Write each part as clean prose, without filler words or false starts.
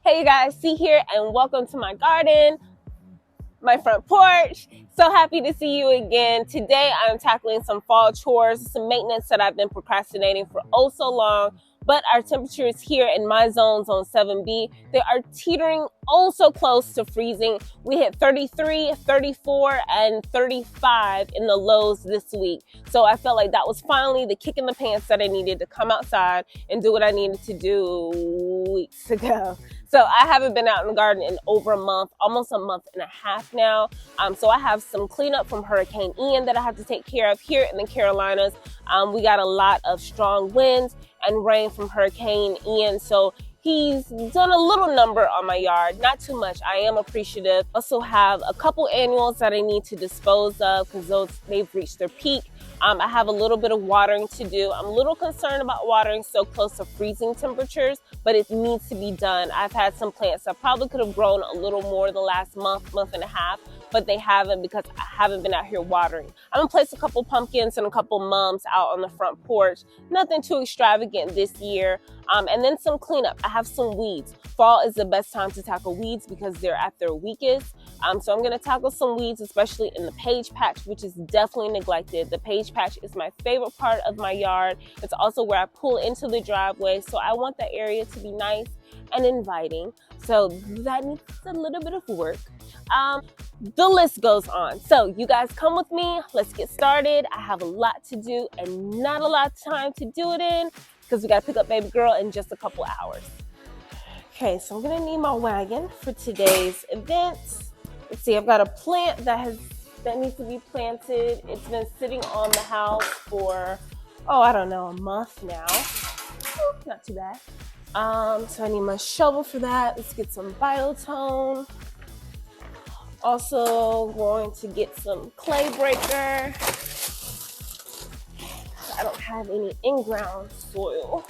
Hey you guys, C here and welcome to my garden, my front porch. So happy to see you again. Today I'm tackling some fall chores, some maintenance that I've been procrastinating for oh so long. But our temperatures here in my zone, zone 7B, they are teetering oh so close to freezing. We hit 33, 34, and 35 in the lows this week. So I felt like that was finally the kick in the pants that I needed to come outside and do what I needed to do weeks ago. So I haven't been out in the garden in over a month, almost a month and a half now. So I have some cleanup from Hurricane Ian that I have to take care of here in the Carolinas. We got a lot of strong winds and rain from Hurricane Ian. So he's done a little number on my yard, not too much. I am appreciative. Also have a couple annuals that I need to dispose of because they've reached their peak. I have a little bit of watering to do. I'm a little concerned about watering so close to freezing temperatures, but it needs to be done. I've had some plants that probably could have grown a little more the last month and a half, but they haven't because I haven't been out here watering. I'm gonna place a couple pumpkins and a couple mums out on the front porch. Nothing too extravagant this year. And then some cleanup. I have some weeds. Fall is the best time to tackle weeds because they're at their weakest. So I'm gonna tackle some weeds, especially in the page patch, which is definitely neglected. The page patch is my favorite part of my yard. It's also where I pull into the driveway. So I want that area to be nice and inviting. So that needs a little bit of work. The list goes on. So you guys come with me. Let's get started. I have a lot to do and not a lot of time to do it in because we got to pick up baby girl in just a couple hours. Okay, so I'm going to need my wagon for today's event. Let's see, I've got a plant that needs to be planted. It's been sitting on the house for, I don't know, a month now. Not too bad. So I need my shovel for that. Let's get some biotone. Also going to get some clay breaker. I don't have any in-ground soil.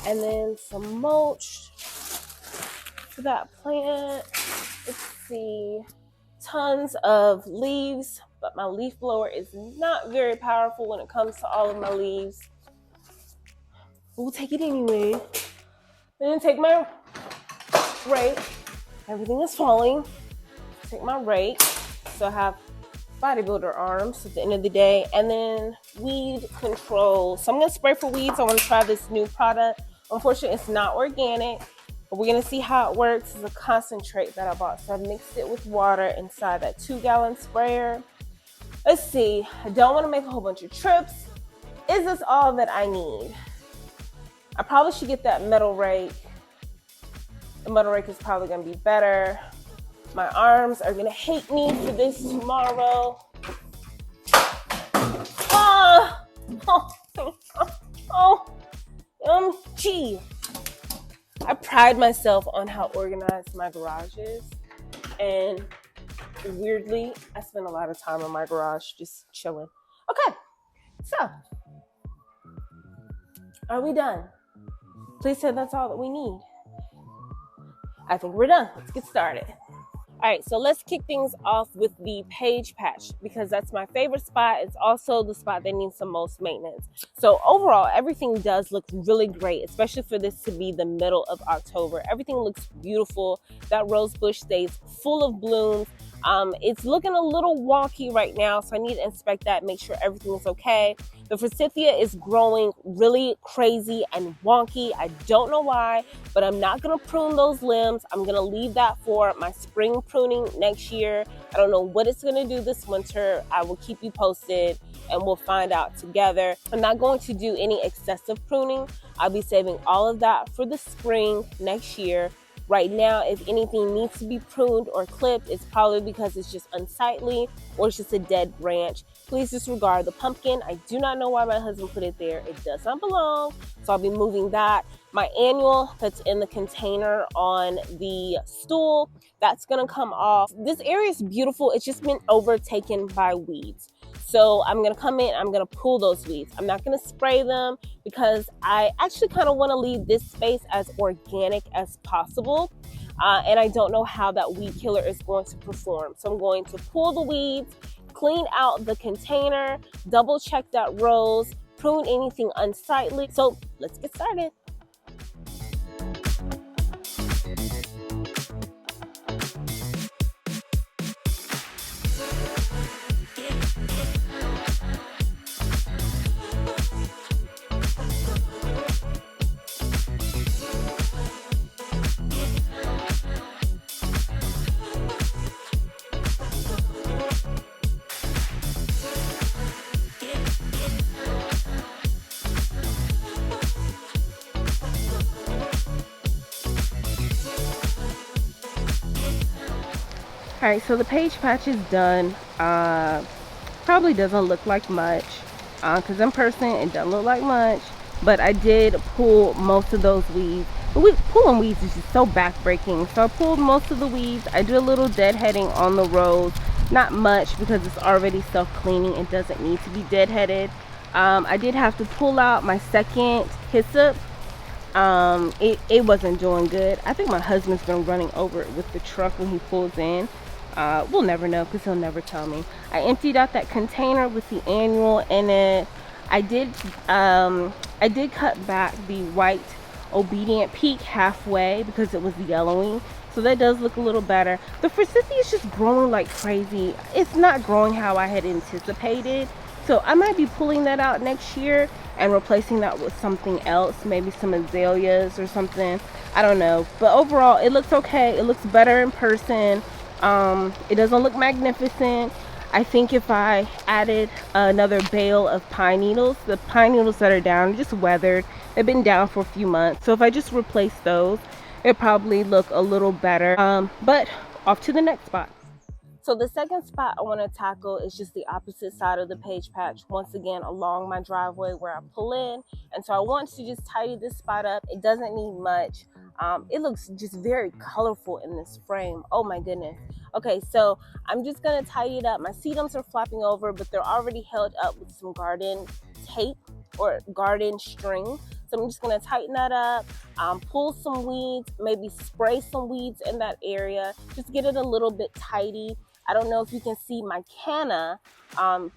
And then some mulch for that plant. Let's see, tons of leaves, but my leaf blower is not very powerful when it comes to all of my leaves. We'll take it anyway. Then take my rake. Everything is falling. Take my rake. So I have bodybuilder arms at the end of the day. And then weed control. So I'm going to spray for weeds. I want to try this new product. Unfortunately, it's not organic. But we're going to see how it works. It's a concentrate that I bought. So I mixed it with water inside that 2-gallon sprayer. Let's see. I don't want to make a whole bunch of trips. Is this all that I need? I probably should get that metal rake. The metal rake is probably going to be better. My arms are going to hate me for this tomorrow. Gee. I pride myself on how organized my garage is. And weirdly, I spend a lot of time in my garage just chilling. Okay, so are we done? Please say that's all that we need. I think we're done. Let's get started. All right, so let's kick things off with the page patch because that's my favorite spot. It's also the spot that needs the most maintenance. So overall, everything does look really great, especially for this to be the middle of October. Everything looks beautiful. That rose bush stays full of blooms. It's looking a little wonky right now, so I need to inspect that, make sure everything is okay. The forsythia is growing really crazy and wonky. I don't know why, but I'm not gonna prune those limbs. I'm gonna leave that for my spring pruning next year. I don't know what it's gonna do this winter. I will keep you posted and we'll find out together. I'm not going to do any excessive pruning. I'll be saving all of that for the spring next year. Right now, if anything needs to be pruned or clipped, it's probably because it's just unsightly or it's just a dead branch. Please disregard the pumpkin. I do not know why my husband put it there. It does not belong, so I'll be moving that. My annual that's in the container on the stool, that's gonna come off. This area is beautiful. It's just been overtaken by weeds. So I'm gonna come in, I'm gonna pull those weeds. I'm not gonna spray them because I actually kind of wanna leave this space as organic as possible. And I don't know how that weed killer is going to perform. So I'm going to pull the weeds, clean out the container, double check that rows, prune anything unsightly. So let's get started. All right, so the page patch is done. Probably doesn't look like much because in person it doesn't look like much, but I did pull most of those weeds. Pulling weeds is just so backbreaking, so I pulled most of the weeds. I did a little deadheading on the rows, not much because it's already self-cleaning. It doesn't need to be deadheaded. I did have to pull out my second hyssop. It wasn't doing good. I think my husband's been running over it with the truck when he pulls in. We'll never know because he'll never tell me. I emptied out that container with the annual in it. I did cut back the white obedient peak halfway because it was yellowing, so that does look a little better. The forsythia is just growing like crazy. It's not growing how I had anticipated, so I might be pulling that out next year and replacing that with something else, maybe some azaleas or something. I don't know, but overall it looks okay. It looks better in person. It doesn't look magnificent. I think if I added another bale of pine needles, the pine needles that are down just weathered. They've been down for a few months, so if I just replace those, it probably look a little better. But off to the next spot. So the second spot I want to tackle is just the opposite side of the page patch, once again along my driveway where I pull in. And so I want to just tidy this spot up. It doesn't need much. It looks just very colorful in this frame. Oh my goodness. Okay, so I'm just gonna tidy it up. My sedums are flopping over, but they're already held up with some garden tape or garden string. So I'm just gonna tighten that up, pull some weeds, maybe spray some weeds in that area, just get it a little bit tidy. I don't know if you can see my canna.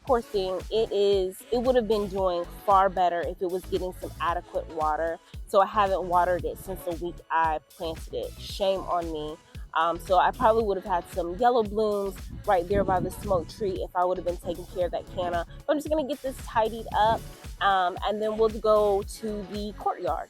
Poor thing, it would have been doing far better if it was getting some adequate water. So I haven't watered it since the week I planted it. Shame on me. So I probably would have had some yellow blooms right there by the smoke tree if I would have been taking care of that canna. But I'm just gonna get this tidied up, and then we'll go to the courtyard.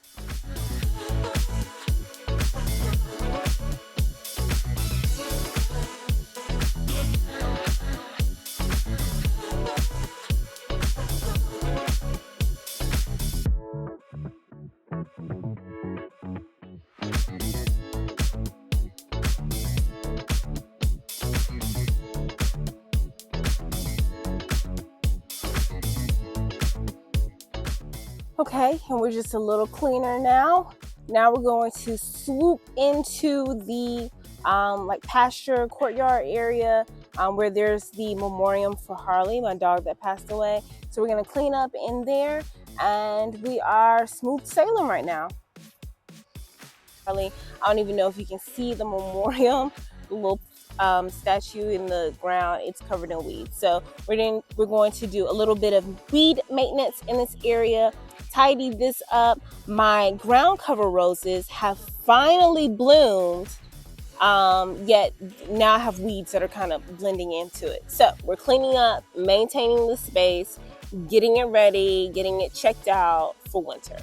Okay, and we're just a little cleaner now. Now we're going to swoop into the like pasture courtyard area where there's the memoriam for Harley, my dog that passed away. So we're gonna clean up in there, and we are smooth sailing right now. Harley, I don't even know if you can see the memoriam, the little statue in the ground. It's covered in weeds. So we're going to do a little bit of weed maintenance in this area, tidy this up. My ground cover roses have finally bloomed, yet now I have weeds that are kind of blending into it. So we're cleaning up, maintaining the space, getting it ready, getting it checked out for winter.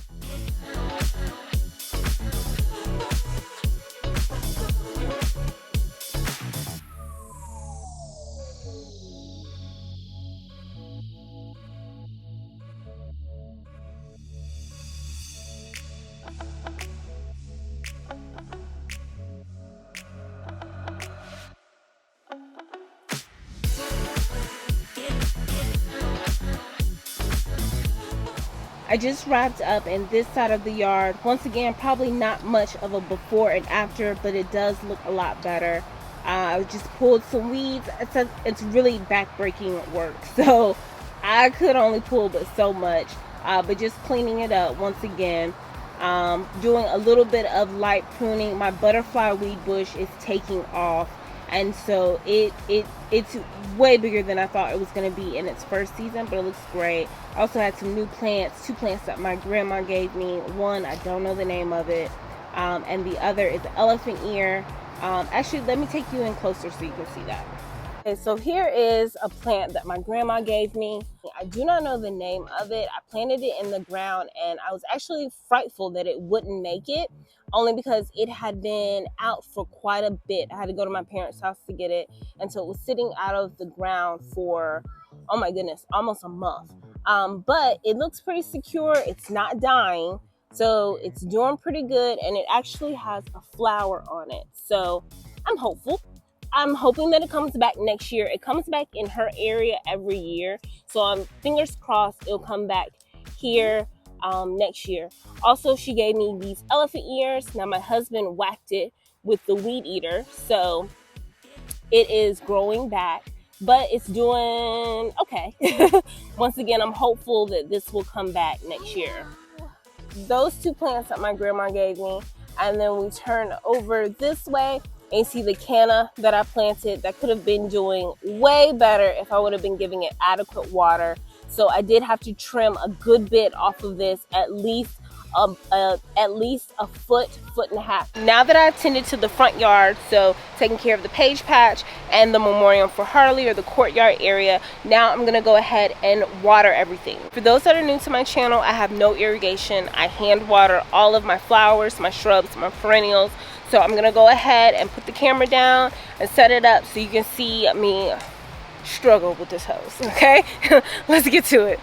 I just wrapped up in this side of the yard. Once again, probably not much of a before and after, but it does look a lot better. I just pulled some weeds. It's really back-breaking work, so I could only pull but so much. But just cleaning it up once again. Doing a little bit of light pruning. My butterfly weed bush is taking off, and so it's way bigger than I thought it was going to be in its first season, but it looks great. I also had some new plants, 2 plants that my grandma gave me. One, I don't know the name of it, and the other is elephant ear. Actually, let me take you in closer so you can see that. Okay, so here is a plant that my grandma gave me. I do not know the name of it. I planted it in the ground, and I was actually frightful that it wouldn't make it, only because it had been out for quite a bit. I had to go to my parents' house to get it, and so it was sitting out of the ground for, oh my goodness, almost a month. But it looks pretty secure. It's not dying, so it's doing pretty good, and it actually has a flower on it. So I'm hopeful. I'm hoping that it comes back next year. It comes back in her area every year. So I'm fingers crossed it'll come back here next year. Also, she gave me these elephant ears. Now my husband whacked it with the weed eater. So it is growing back, but it's doing okay. Once again, I'm hopeful that this will come back next year. Those two plants that my grandma gave me, and then we turn over this way and you see the canna that I planted that could have been doing way better if I would have been giving it adequate water. So I did have to trim a good bit off of this, at least a foot and a half. Now that I attended to the front yard, so taking care of the page patch and the memorial for Harley, or the courtyard area, now I'm gonna go ahead and water everything. For those that are new to my channel, I have no irrigation. I hand water all of my flowers, my shrubs, my perennials. So I'm gonna go ahead and put the camera down and set it up so you can see me struggle with this hose, okay? Let's get to it.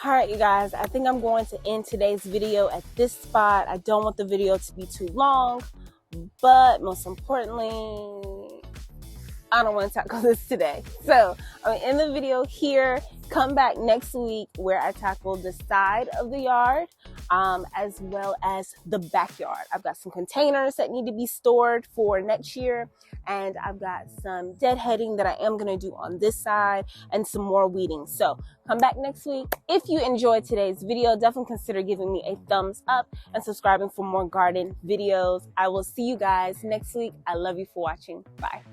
All right, you guys, I think I'm going to end today's video at this spot. I don't want the video to be too long, but most importantly, I don't want to tackle this today. So I'm gonna end the video here. Come back next week where I tackle the side of the yard, as well as the backyard. I've got some containers that need to be stored for next year, and I've got some deadheading that I am gonna do on this side, and some more weeding. So come back next week. If you enjoyed today's video, definitely consider giving me a thumbs up and subscribing for more garden videos. I will see you guys next week. I love you for watching. Bye.